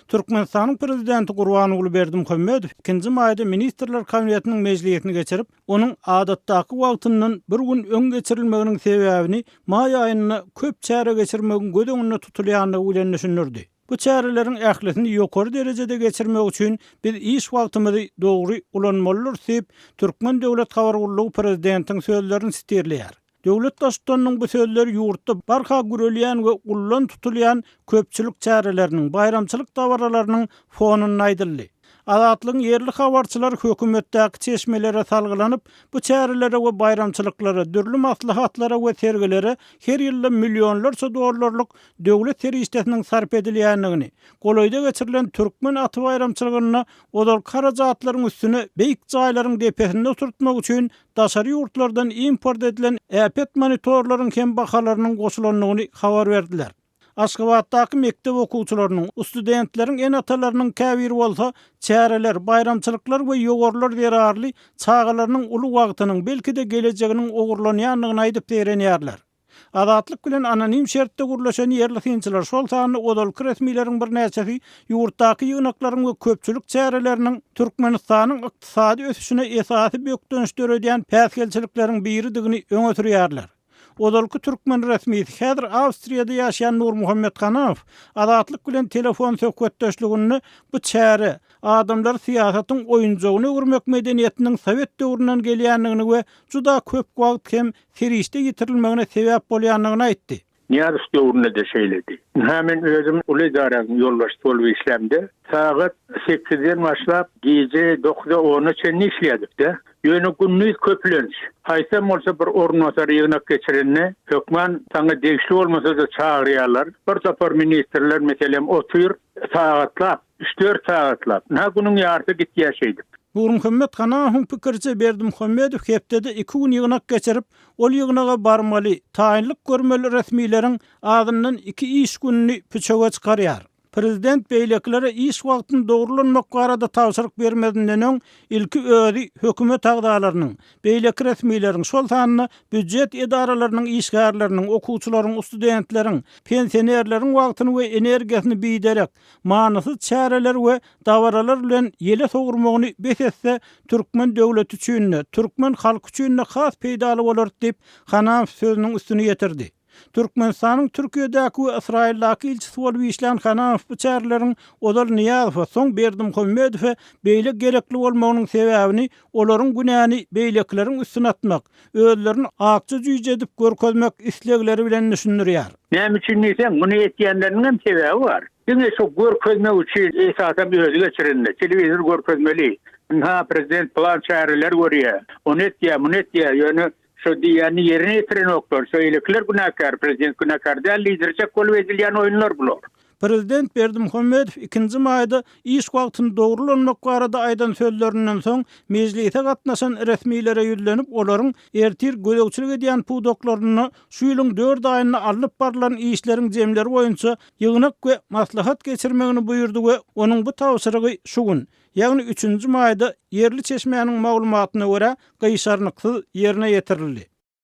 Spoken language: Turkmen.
Türkmenistanyň prezidenti Gurbanguly Berdimuhamedow 2-nji maýda Ministrler kabinetiniň mejlisini geçirip, onuň adatdaky wagtyndan bir gün öň geçirilmeginiň sebäbini maý aýynyna köp çäre geçirmegiň gödeňinde tutulýandygy bilen düşündirdi. Bu çärelerin ählisini ýokary derejede geçirmek üçin biz iş wagtymyzy dogry ulanmalydyr diýip Türkmen döwlet habargullygy prezidentiň sözlerini siterleýär. Döwlet daşdanyň bu sözleri ýurtda barha gürelýän we ullan tutulýan köpçülik çäreleriniň, bayramçylyk dawaralarynyň fonuny aýdyldy. Azatlyň yerli habarçylar hökümetdäki çeşmelere salgylanyp, bu çärelere we bayramçylyklara, dürli maslahatlara we sergilere her ýylda millionlarça dollarlyk döwlet serişdetiniň sarp edilýändigini, golaýda geçirilen türkmen aty bayramçylygyna odal karajatlaryň üstüne beýik jaýlaryň depesinde oturtmak üçin daşary ýurtlardan import edilen äpet monitorlaryň hem bahalarynyň goşulanlygyny habar berdiler. Aşgabatdaky mektep okuwçylarynyň, studentleriň en atalarynyň käbiri bolsa, çäreler, bayramçylyklar we ýogarylar derarly çagalarynyň uly wagtynyň, belki de gelejeginiň ogurlanýandygyny aýdyp berenýärler. Azatlyk bilen anonim şertde gurlaşan yerli synçylar şol sany odalky resmiýleriň bir näçesi ýurtdaky ýygnaklaryň we köpçülik çäreleriniň Türkmenistanyň ykdysady ösüşine esasy bökdönüşler edýän päsgelçilikleriň biridigini öňe sürýärler. Odalky Türkmen resmiýeti häzir Awstriýada ýaşaýan Nur Muhammedkanow Azatlyk bilen telefon söhbetdeşligini bu çäre adamlar siýasatyň oýunjagyny öwürmek medeniýetiniň Sowet döwründen gelýändigini we juda köp wagt hem serişde ýitirilmegine sebäp bolýandygyny aýtdy. Niyaz döwründe de şeýledi. Hemen özüm uly idareň ýolbaşçy bolup işlemde. Saat 8-den başlap gece 9-da 10-a işledik de. Ýöne günlük köplenç. Haýsam bolsa bir ornatar ýygnak geçirenni, hökman taňa degişli bolmasa da çagyrýarlar. Bir tapar ministrler meselem otur saatlap, 3-4 saatlap. Na günüň ýarty gitýäşeýdik. Gurbanguly pikirçe Berdimuhamedow hepdede 2 gün ýygnak geçirip, ol ýygnaga barmaly, taýinlik görmeli resmiýleriň adından 2 iş günini püçege çykarýar. Prezident beýleklere iş wagtyny dogrulanmak barada tawşyryk bermedinden öň ilki özi hökümet agdalarynyň, beýlek resmiýleriň şol sanyny büdjet edaralarynyň işgärläriniň, okuwçylaryň, studentleriň, pensionerleriň wagtyny we energiýasyny biderek, manysyz çäreler we dawaralar bilen ýele sogurmagyny besetse Türkmen döwleti üçin, Türkmen halky üçin has peýdaly bolar diýip Hanaw sözüniň üstüne ýetirdi. Türkmenistanyň Türkiýedäki we Israildaky ilçisi bolup işleýän Hanaw bu çäreleriň odal Niýazow soň Berdimuhamedow beýle gerekli bolmagynyň sebäbini olaryň günäni beýlekleriň üstüne atmak, özlerini akça jüýje edip görkezmek islegleri bilen düşündirýär. Näme üçin diýsem, muny etýänleriň hem sebäbi bar. Diňe şo görkezmek üçin esasy bir özü geçirildi. Telewizor görkezmeli. Ha prezident plan çäreler görýär. Onu etýär, ýöne şu diýäni ýerine ýetiren oklar, söýlekler günäkär, prezident günäkär däl, liderçe kol edilýän oýunlar bular. Prezident Berdimuhamedow 2-nji maýda iş wagtyny dogrulanmak barada aýdan sözlerinden soň mejlise gatnaşan resmiýlere ýüzlenip, olaryň ertir gödekçilik edýän pudoklaryny şu ýylyň 4 aýyna alyp barilan işleriň jemleri boýunça ýygnak we maslahat geçirmegini buyurdy we onuň bu tawşyrygy şu gün, ýagny 3-nji maýda yerli çeşmeýäniň maglumatyna görä gyşarnyksy ýerine ýetirildi.